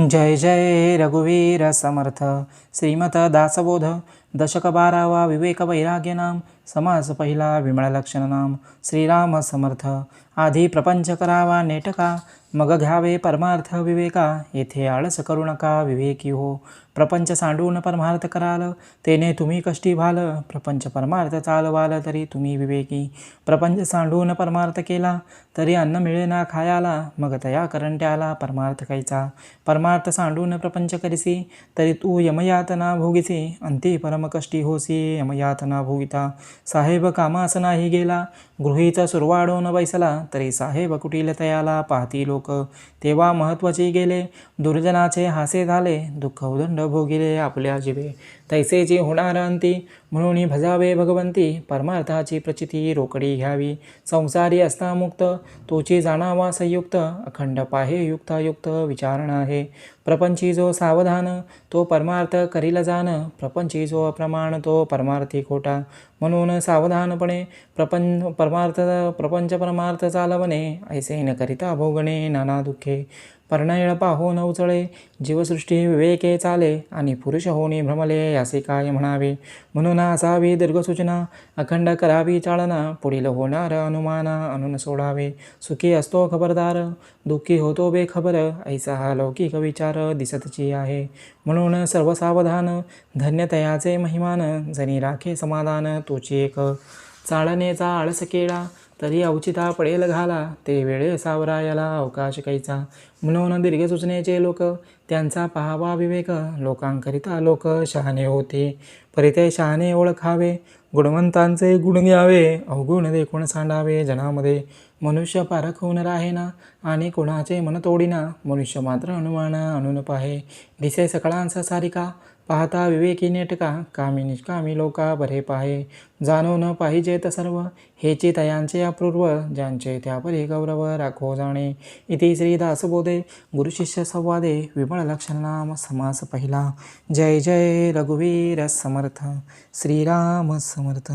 जय जय रघुवीर समर्थ श्रीमत दासबोध दशक 12वा विवेक वैराग्य नाम समास पहिला विमळ लक्षण नाम श्रीराम समर्थ आधी प्रपंच करावा नेटका मग घ्यावे परमार्थ विवेका येथे आळस करू नका विवेकी हो प्रपंच सांडून परमार्थ कराल तेने तुम्ही कष्टी व्हाल प्रपंच परमार्थ चालवाल तरी तुम्ही विवेकी प्रपंच सांडून परमार्थ केला तरी अन्न मिळेना खायाला मग तया करंट्याला परमार्थ कैचा परमार्थ सांडून प्रपंच करिसी तरी तू यमयातना भोगिसी अंती परमकष्टी होसी यमयातना भोगिता साहेब कामास नाही गेला गृहीचा सुरवाडून बैसला तरी साहेब कुटील तयाला पाहती लोक तेव्हा महत्वाचे गेले दुर्जनाचे हासे झाले दुःख उदंड भोगिले आपल्या जिवे तैसेची होणार अंती म्हणून भजावे भगवंती परमार्थाची प्रचिती रोकडी घ्यावी संसारी असता मुक्त तोची जाणावा संयुक्त अखंड पाहे युक्तायुक्त विचारणा आहे प्रपंची जो सावधान तो परमार्थ करील जाण प्रपंची जो अप्रमाण तो परमार्थी खोटा म्हणून सावधानपणे प्रपंच परमार्थ चालवणे ऐसे न करिता भोगणे नाना दुःखे पर्णयळ पाहो न उचळे जीवसृष्टी विवेके चाले आणि पुरुष होणे भ्रमले असे काय म्हणावे म्हणून असावी दीर्घसूचना अखंड करावी चालना पुढील होणार अनुमाना आणून सोडावे सुखी असतो खबरदार दुःखी होतो बेखबर ऐसा हा लौकिक विचार दिसतची आहे म्हणून सर्व सावधान धन्य तयाचे महिमान जनी राखे समाधान तोची एक चालण्याचा आळस केला तरी अवचिता पडेल घाला ते वेळे सावरायाला अवकाश कैचा म्हणून दीर्घ सूचनेचे लोक त्यांचा पाहावा विवेक लोकांकरिता लोक शहाणे होते परिते शहाणे ओळखावे गुणवंतांचे गुण घ्यावे अवगुण देखून सांडावे जनामध्ये मनुष्य पारखून राहेना आणि कोणाचे मन तोडिना मनुष्य मात्र अनुमाना आणून पाहे दिसे सकळांचा सारिका पाहता विवेकी नेटका कामी निष्कामी लोका बरे पाहे जाणून पाहिजेत सर्व हेची तयांचे अपूर्व ज्यांचे त्यापरी गौरव राखो जाणे इति श्री दासबोधे गुरुशिष्य संवादे विमळ लक्षण नाम समास पहिला जय जय रघुवीर समर्थ श्रीराम समर्थ।